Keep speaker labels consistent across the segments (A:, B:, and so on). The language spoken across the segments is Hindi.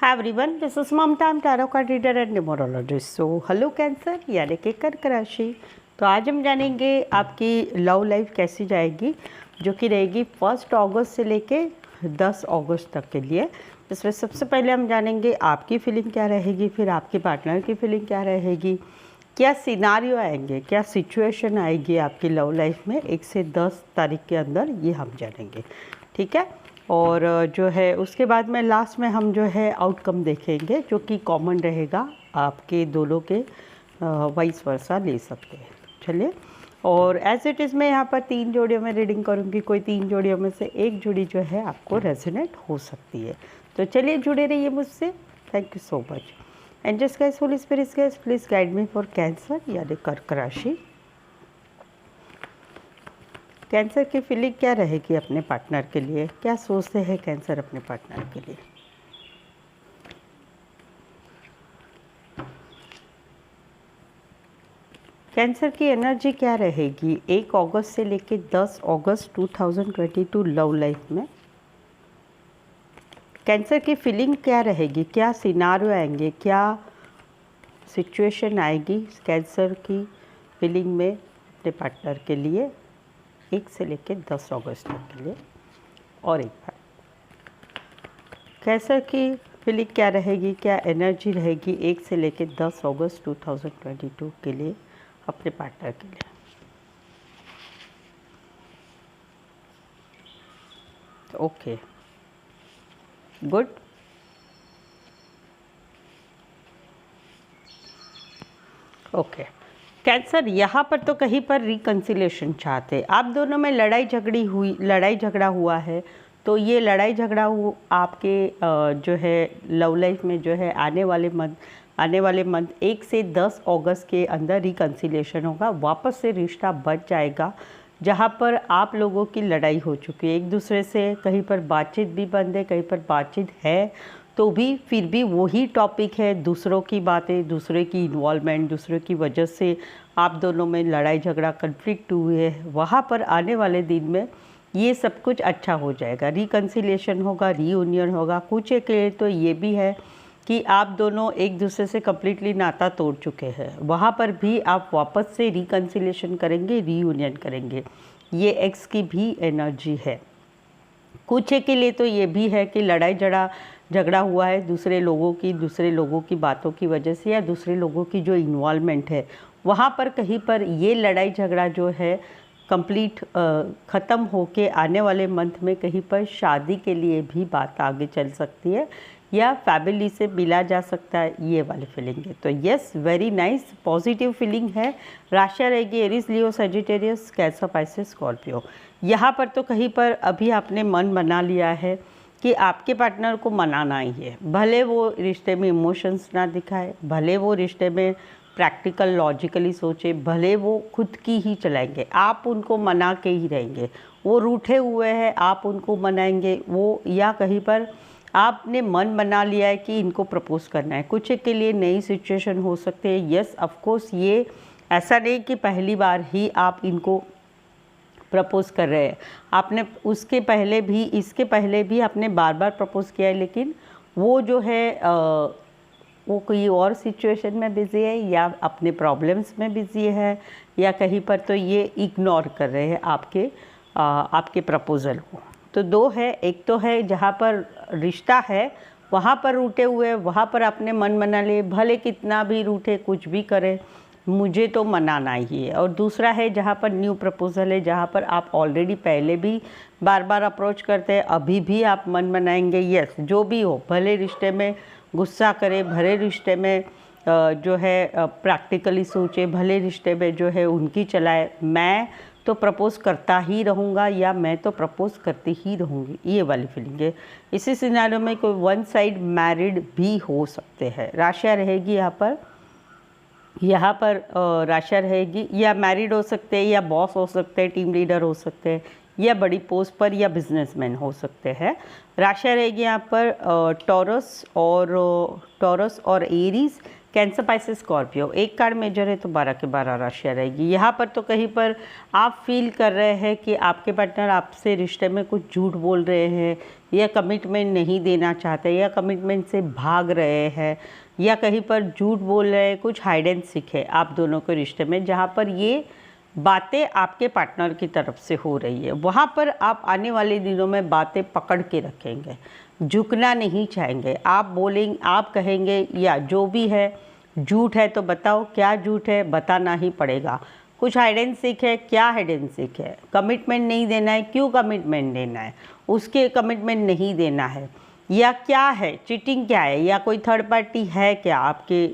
A: Hi everyone, this is Mamta, I'm tarot card reader and numerologist. So hello cancer यानी कि कर्क राशि। तो आज हम जानेंगे आपकी लव लाइफ कैसी जाएगी, जो कि रहेगी 1 अगस्त से लेके 10 अगस्त तक के लिए। इसमें सबसे पहले हम जानेंगे आपकी फीलिंग क्या रहेगी, फिर आपके पार्टनर की फीलिंग क्या रहेगी, क्या सिनारियो आएंगे, क्या सिचुएशन आएगी आपकी लव लाइफ में 1 से 10 तारीख के अंदर, ये हम जानेंगे। ठीक है। और जो है उसके बाद में लास्ट में हम जो है आउटकम देखेंगे, जो कि कॉमन रहेगा आपके दोनों के वाइस वर्सा ले सकते हैं। चलिए, और एज इट इज़ मैं यहाँ पर 3 जोड़ियों में रीडिंग करूँगी। कोई 3 जोड़ियों में से एक जोड़ी जो है आपको रेजोनेट हो सकती है। तो चलिए जुड़े रहिए मुझसे। Thank you so much. Angels guys, holy spirits guys, please guide me for cancer यानी कर्क राशि। कैंसर की फीलिंग क्या रहेगी अपने पार्टनर के लिए, क्या सोचते हैं कैंसर अपने पार्टनर के लिए। कैंसर की एनर्जी क्या रहेगी 1 अगस्त से लेके 10 अगस्त 2022 लव लाइफ में। कैंसर की फीलिंग क्या रहेगी, क्या सिनारियो आएंगे, क्या सिचुएशन आएगी कैंसर की फीलिंग में अपने पार्टनर के लिए 1 से लेकर 10 अगस्त तक के लिए। और एक बार कैंसर की फीलिंग क्या रहेगी, क्या एनर्जी रहेगी 1 से लेकर 10 अगस्त 2022 के लिए अपने पार्टनर के लिए। Okay, good. ओके, कैंसर यहाँ पर तो कहीं पर रिकन्सिलेशन चाहते, आप दोनों में लड़ाई झगड़ा हुआ है। तो ये लड़ाई झगड़ा आपके जो है लव लाइफ में जो है आने वाले मंथ 1 से 10 अगस्त के अंदर रिकन्सिलेशन होगा। वापस से रिश्ता बच जाएगा। जहाँ पर आप लोगों की लड़ाई हो चुकी है एक दूसरे से, कहीं पर बातचीत भी बंद है, कहीं पर बातचीत है तो भी फिर भी वही टॉपिक है, दूसरों की बातें, दूसरे की इन्वॉल्वमेंट, दूसरे की वजह से आप दोनों में लड़ाई झगड़ा कन्फ्लिक्ट हुए है। वहाँ पर आने वाले दिन में ये सब कुछ अच्छा हो जाएगा, रिकन्सिलेशन होगा, रीयूनियन होगा। कुछ एक लिए तो ये भी है कि आप दोनों एक दूसरे से कम्प्लीटली नाता तोड़ चुके हैं, वहाँ पर भी आप वापस से रिकन्सिलेशन करेंगे, रीयूनियन करेंगे। ये एक्स की भी एनर्जी है। कुछ के लिए तो ये भी है कि लड़ाई झगड़ा हुआ है दूसरे लोगों की बातों की वजह से, या दूसरे लोगों की जो इन्वॉल्वमेंट है वहाँ पर कहीं पर ये लड़ाई झगड़ा जो है कंप्लीट ख़त्म होके आने वाले मंथ में कहीं पर शादी के लिए भी बात आगे चल सकती है, या फैमिली से मिला जा सकता है, ये वाली फीलिंग है। तो yes, very nice, positive feeling है। राशियाँ रहेगी Aries, Leo, Sagittarius, cancer, Pisces, Scorpio. यहाँ पर तो कहीं पर अभी आपने मन बना लिया है कि आपके पार्टनर को मनाना ही है, भले वो रिश्ते में इमोशंस ना दिखाए, भले वो रिश्ते में प्रैक्टिकल लॉजिकली सोचे, भले वो खुद की ही चलाएंगे, आप उनको मना के ही रहेंगे। वो रूठे हुए हैं, आप उनको मनाएंगे। वो या कहीं पर आपने मन बना लिया है कि इनको प्रपोज करना है। कुछ के लिए नई सिचुएशन हो सकते हैं। यस, ऑफ कोर्स, ये ऐसा नहीं कि पहली बार ही आप इनको प्रपोज़ कर रहे हैं। आपने उसके पहले भी, इसके पहले भी आपने बार बार प्रपोज़ किया है, लेकिन वो जो है वो कोई और सिचुएशन में बिज़ी है, या अपने प्रॉब्लम्स में बिज़ी है, या कहीं पर तो ये इग्नोर कर रहे हैं आपके प्रपोज़ल को। तो 2 है, एक तो है जहाँ पर रिश्ता है वहाँ पर रूठे हुए, वहाँ पर आपने मन बना लिए, भले कितना भी रूठे, कुछ भी करें, मुझे तो मनाना ही है। और दूसरा है जहाँ पर न्यू प्रपोज़ल है, जहाँ पर आप ऑलरेडी पहले भी बार बार अप्रोच करते हैं, अभी भी आप मन बनाएंगे। यस, जो भी हो, भले रिश्ते में गुस्सा करे, भले रिश्ते में जो है प्रैक्टिकली सोचे, भले रिश्ते में जो है उनकी चलाए, मैं तो प्रपोज़ करता ही रहूँगा, या मैं तो प्रपोज़ करती ही रहूँगी, ये वाली फीलिंग है। इसी सिनेरियो में कोई वन साइड मैरिड भी हो सकते हैं। राशियाँ रहेगी यहाँ पर राशियाँ रहेगी, या मैरिड हो सकते हैं, या बॉस हो सकते हैं, टीम लीडर हो सकते हैं, या बड़ी पोस्ट पर, या बिजनेसमैन हो सकते हैं। राशियाँ रहेगी यहाँ पर टॉरस और एरीज, कैंसर, पाइसेस, स्कॉर्पियो। एक कार्ड मेजर है तो 12 के 12 राशियाँ रहेगी। यहाँ पर तो कहीं पर आप फील कर रहे हैं कि आपके पार्टनर आपसे रिश्ते में कुछ झूठ बोल रहे हैं, या कमिटमेंट नहीं देना चाहते, या कमिटमेंट से भाग रहे हैं, या कहीं पर झूठ बोल रहे हैं, कुछ हाइड एंड सीक है आप दोनों के रिश्ते में, जहाँ पर ये बातें आपके पार्टनर की तरफ से हो रही है, वहाँ पर आप आने वाले दिनों में बातें पकड़ के रखेंगे, झुकना नहीं चाहेंगे। आप बोलेंगे, आप कहेंगे या जो भी है, झूठ है तो बताओ क्या झूठ है, बताना ही पड़ेगा। कुछ हाइड एंड सीक है, क्या हाइड एंड सीक है, कमिटमेंट नहीं देना है, क्यों कमिटमेंट देना है, उसके कमिटमेंट नहीं देना है, या क्या है, चीटिंग क्या है, या कोई थर्ड पार्टी है क्या आपके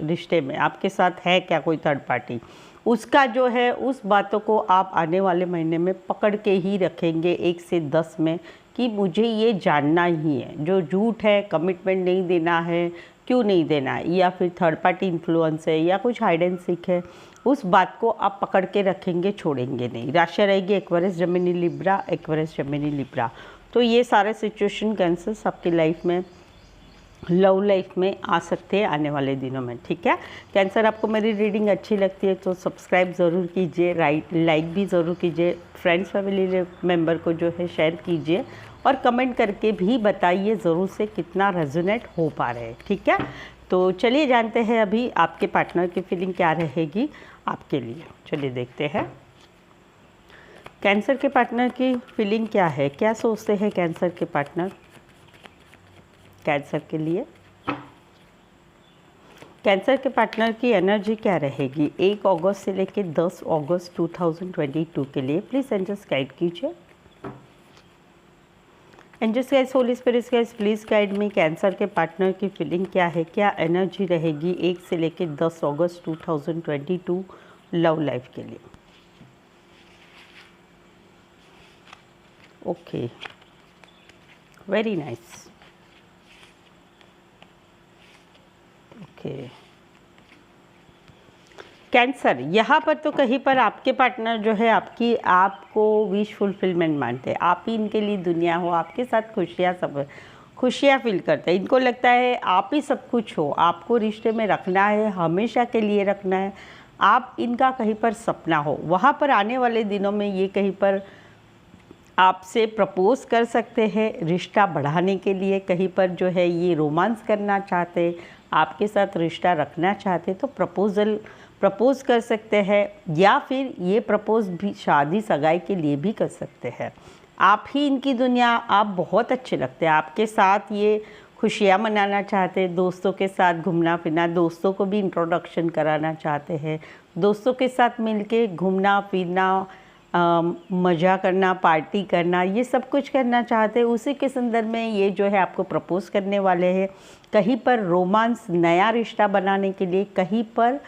A: रिश्ते में, आपके साथ है क्या कोई थर्ड पार्टी, उसका जो है उस बातों को आप आने वाले महीने में पकड़ के ही रखेंगे 1 से 10 में, कि मुझे ये जानना ही है, जो झूठ है, कमिटमेंट नहीं देना है, क्यों नहीं देना है, या फिर थर्ड पार्टी इन्फ्लुएंस है, या कुछ हाइड एंड सीक है, उस बात को आप पकड़ के रखेंगे, छोड़ेंगे नहीं। राशि रहेगी Aquarius Gemini Libra, Aquarius Gemini Libra. तो ये सारे सिचुएशन कैंसर्स आपकी लाइफ में, लव लाइफ में आ सकते हैं आने वाले दिनों में, ठीक है। कैंसर, आपको मेरी रीडिंग अच्छी लगती है तो सब्सक्राइब ज़रूर कीजिए, लाइक भी ज़रूर कीजिए, फ्रेंड्स फैमिली मेम्बर को जो है शेयर कीजिए, और कमेंट करके भी बताइए ज़रूर से कितना रेजोनेट हो पा रहे हैं, ठीक है। तो चलिए जानते हैं अभी आपके पार्टनर की फीलिंग क्या रहेगी आपके लिए। चलिए देखते हैं कैंसर के पार्टनर की फीलिंग क्या है, क्या सोचते हैं कैंसर के पार्टनर कैंसर के लिए। कैंसर के पार्टनर की एनर्जी क्या रहेगी 1 अगस्त से लेकर 10 अगस्त 2022 के लिए। प्लीज़ एंजल्स गाइड कीजिए। Angels guides, holy spirits guides, please guide me cancer के पार्टनर की फीलिंग क्या है, क्या एनर्जी रहेगी 1 से लेकर 10 अगस्त 2022 लव लाइफ के लिए। Okay, very nice. Okay cancer, यहाँ पर तो कहीं पर आपके पार्टनर जो है आपको विश फुलफिलमेंट मानते हैं, आप ही इनके लिए दुनिया हो, आपके साथ खुशियाँ फील करते हैं। इनको लगता है आप ही सब कुछ हो, आपको रिश्ते में रखना है, हमेशा के लिए रखना है, आप इनका कहीं पर सपना हो। वहाँ पर आने वाले दिनों में ये कहीं पर आपसे प्रपोज कर सकते हैं रिश्ता बढ़ाने के लिए, कहीं पर जो है ये रोमांस करना चाहते, आपके साथ रिश्ता रखना चाहते तो प्रपोज कर सकते हैं, या फिर ये प्रपोज भी शादी सगाई के लिए भी कर सकते हैं। आप ही इनकी दुनिया, आप बहुत अच्छे लगते हैं, आपके साथ ये खुशियाँ मनाना चाहते हैं, दोस्तों के साथ घूमना फिरना, दोस्तों को भी इंट्रोडक्शन कराना चाहते हैं, दोस्तों के साथ मिलके घूमना फिरना, मज़ा करना, पार्टी करना, ये सब कुछ करना चाहते हैं। उसी के संदर्भ में ये जो है आपको प्रपोज करने वाले हैं, कहीं पर रोमांस, नया रिश्ता बनाने के लिए, कहीं पर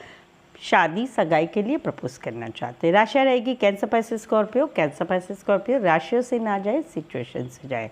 A: शादी सगाई के लिए प्रपोज करना चाहते हैं। राशि रहेगी Cancer Pisces Scorpio, cancer Pisces Scorpio राशियों से ना जाए, सिचुएशन से जाए।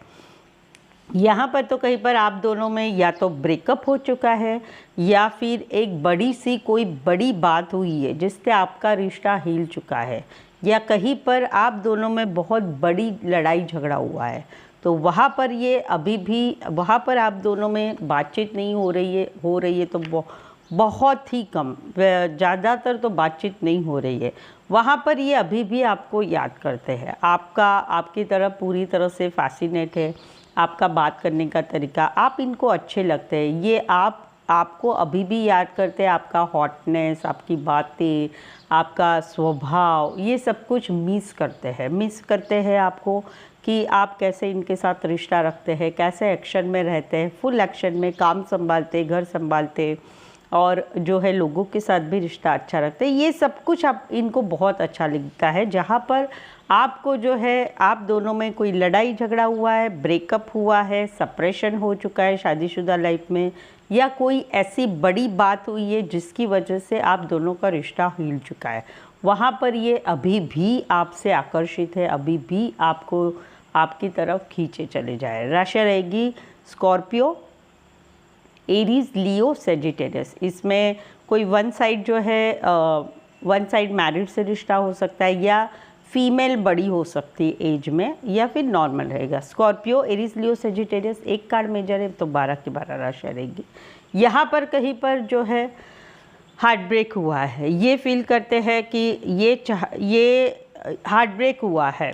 A: यहाँ पर तो कहीं पर आप दोनों में या तो ब्रेकअप हो चुका है, या फिर एक बड़ी सी कोई बड़ी बात हुई है जिससे आपका रिश्ता हिल चुका है, या कहीं पर आप दोनों में बहुत बड़ी लड़ाई झगड़ा हुआ है, तो वहाँ पर ये अभी भी वहाँ पर आप दोनों में बातचीत नहीं हो रही है तो बहुत ही कम, ज़्यादातर तो बातचीत नहीं हो रही है। वहाँ पर ये अभी भी आपको याद करते हैं, आपकी तरफ पूरी तरह से फैसिनेट है, आपका बात करने का तरीका, आप इनको अच्छे लगते हैं, ये आपको अभी भी याद करते हैं, आपका हॉटनेस, आपकी बातें, आपका स्वभाव, ये सब कुछ मिस करते हैं आपको, कि आप कैसे इनके साथ रिश्ता रखते हैं, कैसे एक्शन में रहते हैं, फुल एक्शन में काम संभालते, घर संभालते, और जो है लोगों के साथ भी रिश्ता अच्छा रखते हैं। ये सब कुछ आप इनको बहुत अच्छा लगता है। जहाँ पर आपको जो है आप दोनों में कोई लड़ाई झगड़ा हुआ है, ब्रेकअप हुआ है, सेपरेशन हो चुका है शादीशुदा लाइफ में, या कोई ऐसी बड़ी बात हुई है जिसकी वजह से आप दोनों का रिश्ता हिल चुका है, वहाँ पर ये अभी भी आपसे आकर्षित है, अभी भी आपको आपकी तरफ खींचे चले जाए। राशि रहेगी स्कॉर्पियो, एरीज, लियो, सेजिटेरियस। इसमें कोई वन साइड जो है वन साइड मैरिड से रिश्ता हो सकता है, या फीमेल बड़ी हो सकती है एज में, या फिर नॉर्मल रहेगा। स्कॉर्पियो, एरीज, लियो, सेजिटेरियस, एक कार्ड मेजर है तो 12 की 12 राशि रहेगी। यहाँ पर कहीं पर जो है हार्ट ब्रेक हुआ है, ये फील करते हैं कि ये हार्ट ब्रेक हुआ है,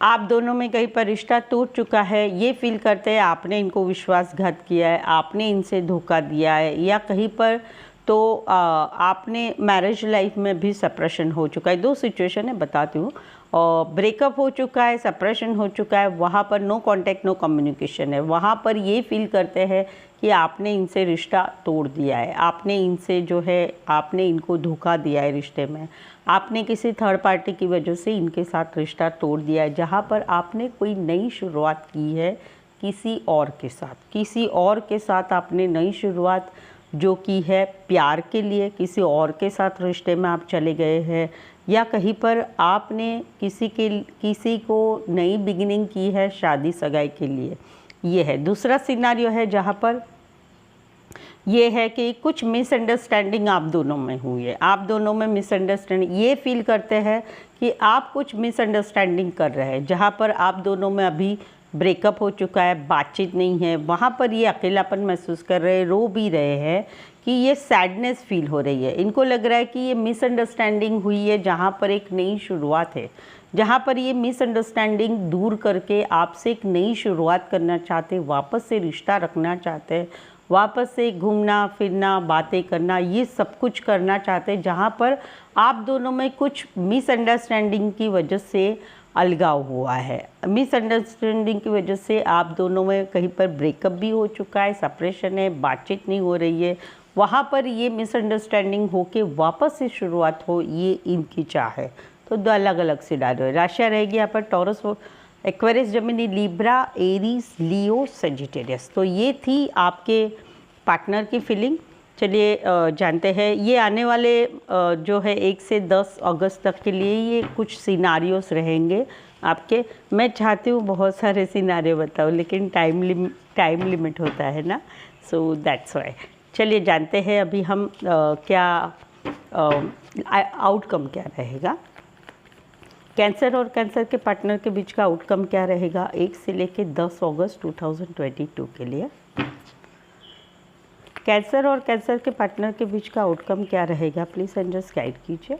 A: आप दोनों में कहीं पर रिश्ता टूट चुका है, ये फील करते हैं आपने इनको विश्वासघात किया है, आपने इनसे धोखा दिया है, या कहीं पर तो आपने मैरिज लाइफ में भी सेपरेशन हो चुका है। दो सिचुएशन है, बताती हूँ। और ब्रेकअप हो चुका है, सेपरेशन हो चुका है, वहाँ पर नो कांटेक्ट नो कम्युनिकेशन है। वहाँ पर ये फील करते हैं कि आपने इनसे रिश्ता तोड़ दिया है, आपने इनसे जो है आपने इनको धोखा दिया है रिश्ते में, आपने किसी थर्ड पार्टी की वजह से इनके साथ रिश्ता तोड़ दिया है। जहाँ पर आपने कोई नई शुरुआत की है किसी और के साथ, किसी और के साथ आपने नई शुरुआत जो की है प्यार के लिए, किसी और के साथ रिश्ते में आप चले गए हैं, या कहीं पर आपने किसी को नई बिगिनिंग की है शादी सगाई के लिए। ये है। दूसरा सिनारियो है जहाँ पर ये है कि कुछ मिसअंडरस्टैंडिंग आप दोनों में हुई है, आप दोनों में मिसअंडरस्टैंडिंग, ये फील करते हैं कि आप कुछ मिसअंडरस्टैंडिंग कर रहे हैं, जहाँ पर आप दोनों में अभी ब्रेकअप हो चुका है, बातचीत नहीं है। वहाँ पर ये अकेलापन महसूस कर रहे हैं, रो भी रहे हैं कि ये सैडनेस फील हो रही है। इनको लग रहा है कि ये मिसअंडरस्टैंडिंग हुई है, जहाँ पर एक नई शुरुआत है, जहाँ पर ये मिसअंडरस्टैंडिंग दूर करके आपसे एक नई शुरुआत करना चाहते हैं, वापस से रिश्ता रखना चाहते हैं, वापस से घूमना फिरना बातें करना, ये सब कुछ करना चाहते हैं। जहाँ पर आप दोनों में कुछ मिसअंडरस्टैंडिंग की वजह से अलगाव हुआ है, मिसअंडरस्टैंडिंग की वजह से आप दोनों में कहीं पर ब्रेकअप भी हो चुका है, सेपरेशन है, बातचीत नहीं हो रही है। वहाँ पर ये मिसअंडरस्टैंडिंग हो के वापस से शुरुआत हो, ये इनकी चाह है। तो दो अलग अलग सिनारियो है। राशियाँ रहेगी यहाँ पर Taurus, Aquarius, Gemini, Libra, Aries, Leo, Sagittarius. तो ये थी आपके पार्टनर की फीलिंग। चलिए जानते हैं ये आने वाले जो है 1 से 10 अगस्त तक के लिए ये कुछ सिनारियोस रहेंगे आपके। मैं चाहती हूँ बहुत सारे सिनारियो बताऊँ, लेकिन टाइम लिमिट होता है ना, सो दैट्स वाई। चलिए जानते हैं अभी हम क्या आउटकम क्या रहेगा। कैंसर और कैंसर के पार्टनर के बीच का आउटकम क्या रहेगा 1 से लेकर 10 अगस्त 2022 के लिए। कैंसर और कैंसर के पार्टनर के बीच का आउटकम क्या रहेगा, प्लीज़ एंजल्स गाइड कीजिए।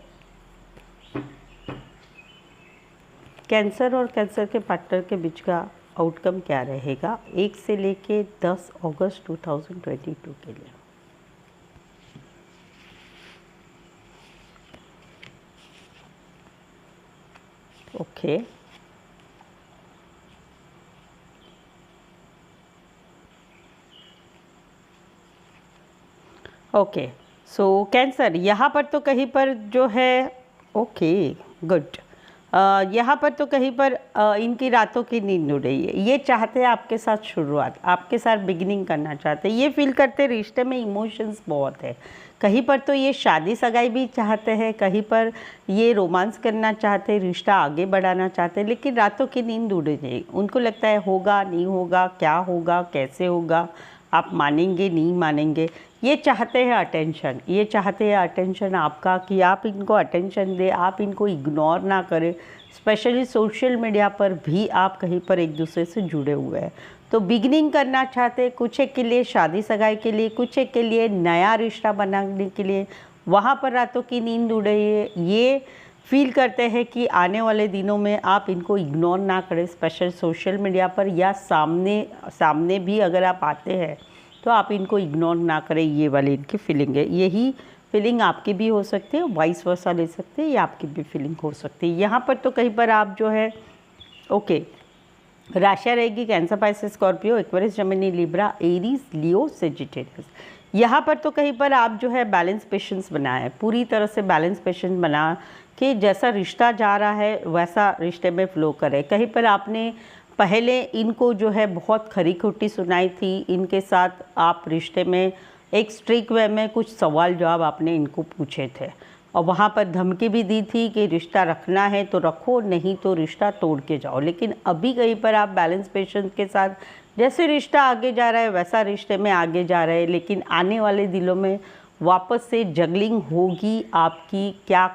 A: कैंसर और कैंसर के पार्टनर के बीच का आउटकम क्या रहेगा 1 से लेके 10 अगस्त 2022 के लिए। ओके ओके, सो कैंसर यहाँ पर तो कहीं पर जो है ओके गुड, यहाँ पर तो कहीं पर इनकी रातों की नींद उड़ रही है। ये चाहते हैं आपके साथ शुरुआत, आपके साथ बिगिनिंग करना चाहते हैं। ये फील करते हैं रिश्ते में इमोशंस बहुत है। कहीं पर तो ये शादी सगाई भी चाहते हैं, कहीं पर ये रोमांस करना चाहते हैं, रिश्ता आगे बढ़ाना चाहते हैं, लेकिन रातों की नींद उड़ रही है। उनको लगता है होगा नहीं होगा, क्या होगा कैसे होगा, आप मानेंगे नहीं मानेंगे। ये चाहते हैं अटेंशन, ये चाहते हैं अटेंशन आपका, कि आप इनको अटेंशन दें, आप इनको इग्नोर ना करें। स्पेशली सोशल मीडिया पर भी आप कहीं पर एक दूसरे से जुड़े हुए हैं, तो बिगनिंग करना चाहते हैं, कुछ एक के लिए शादी सगाई के लिए, कुछ एक के लिए नया रिश्ता बनाने के लिए। वहाँ पर रातों की नींद उड़ रही है। ये फील करते हैं कि आने वाले दिनों में आप इनको इग्नोर ना करें, स्पेशल सोशल मीडिया पर या सामने भी अगर आप आते हैं तो आप इनको इग्नोर ना करें। ये वाली इनकी फीलिंग है। यही फीलिंग आपकी भी हो सकती है, वाइस वर्सा ले सकते हैं, ये आपकी भी फीलिंग हो सकती है। यहाँ पर तो कहीं पर आप जो है ओके राशियाँ रहेगी Cancer, Pisces, Scorpio, Aquarius, Gemini, Libra, Aries, Leo, Sagittarius. यहाँ पर तो कहीं पर आप जो है बैलेंस पेशेंस बनाए, पूरी तरह से बैलेंस पेशेंस बना कि जैसा रिश्ता जा रहा है वैसा रिश्ते में फ़्लो करे। कहीं पर आपने पहले इनको जो है बहुत खरी खोटी सुनाई थी, इनके साथ आप रिश्ते में एक स्ट्रिक्ट वे में कुछ सवाल जवाब आपने इनको पूछे थे, और वहाँ पर धमकी भी दी थी कि रिश्ता रखना है तो रखो, नहीं तो रिश्ता तोड़ के जाओ। लेकिन अभी कहीं पर आप बैलेंस पेशेंस के साथ जैसे रिश्ता आगे जा रहा है वैसा रिश्ते में आगे जा रहे हैं, लेकिन आने वाले दिनों में वापस से जगलिंग होगी आपकी। क्या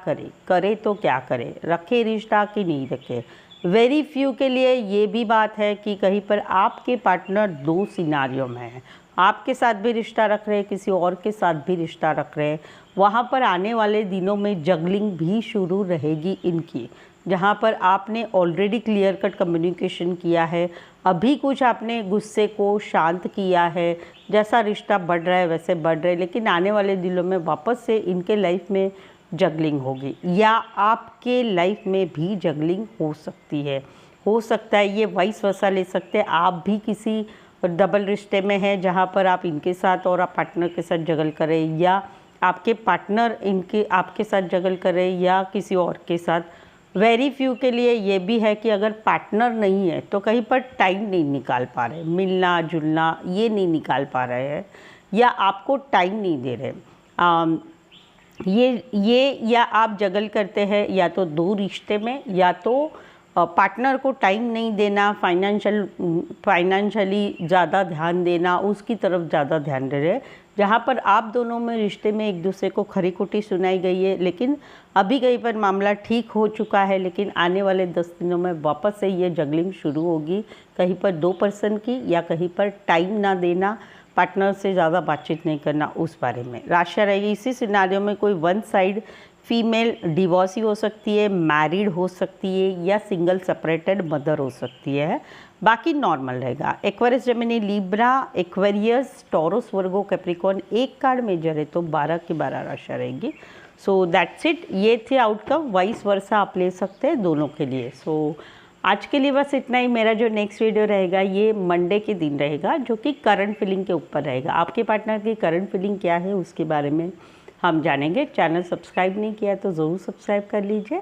A: करे तो क्या करे, रखे रिश्ता कि नहीं रखे। वेरी फ्यू के लिए ये भी बात है कि कहीं पर आपके पार्टनर 2 सिनारियों में हैं, आपके साथ भी रिश्ता रख रहे हैं, किसी और के साथ भी रिश्ता रख रहे हैं। वहाँ पर आने वाले दिनों में जगलिंग भी शुरू रहेगी इनकी। जहाँ पर आपने ऑलरेडी क्लियर कट कम्युनिकेशन किया है, अभी कुछ आपने गुस्से को शांत किया है, जैसा रिश्ता बढ़ रहा है वैसे बढ़ रहा है, लेकिन आने वाले दिनों में वापस से इनके लाइफ में जगलिंग होगी या आपके लाइफ में भी जगलिंग हो सकती है। हो सकता है ये वाइस वर्सा ले सकते हैं, आप भी किसी डबल रिश्ते में हैं जहाँ पर आप इनके साथ और आप पार्टनर के साथ जगल करें, या आपके पार्टनर इनके आपके साथ जगल करें या किसी और के साथ। वेरी फ्यू के लिए ये भी है कि अगर पार्टनर नहीं है तो कहीं पर टाइम नहीं निकाल पा रहे, मिलना जुलना ये नहीं निकाल पा रहे हैं या आपको टाइम नहीं दे रहे। ये या आप जगल करते हैं या तो दो रिश्ते में, या तो पार्टनर को टाइम नहीं देना, फाइनेंशियली ज़्यादा ध्यान देना, उसकी तरफ ज़्यादा ध्यान दे रहे, जहाँ पर आप दोनों में रिश्ते में एक दूसरे को खरी खोटी सुनाई गई है, लेकिन अभी कहीं पर मामला ठीक हो चुका है, लेकिन आने वाले 10 दिनों में वापस से ये जगलिंग शुरू होगी। कहीं पर 2 पर्सन की, या कहीं पर टाइम ना देना, पार्टनर से ज़्यादा बातचीत नहीं करना, उस बारे में राशि रहेगी। इसी सिनारियो में कोई वन साइड फीमेल डिवोर्सी हो सकती है, मैरिड हो सकती है, या सिंगल सेपरेटेड मदर हो सकती है, बाकी नॉर्मल रहेगा। Aquarius, Gemini, Libra, Aquarius, Taurus, Virgo, Capricorn एक कार्ड मेजर है तो 12 की 12 राशि रहेगी। सो दैट्स इट, ये थे आउटकम। वाइस वर्सा आप ले सकते हैं दोनों के लिए। सो आज के लिए बस इतना ही। मेरा जो नेक्स्ट वीडियो रहेगा ये मंडे के दिन रहेगा, जो कि करंट फीलिंग के ऊपर रहेगा। आपके पार्टनर की करंट फीलिंग क्या है उसके बारे में हम जानेंगे। चैनल सब्सक्राइब नहीं किया तो ज़रूर सब्सक्राइब कर लीजिए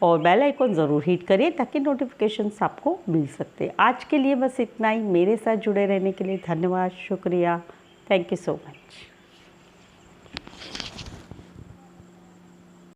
A: और बेल आइकॉन ज़रूर हिट करिए ताकि नोटिफिकेशंस आपको मिल सकते हैं। आज के लिए बस इतना ही। मेरे साथ जुड़े रहने के लिए धन्यवाद, शुक्रिया, थैंक यू सो मच।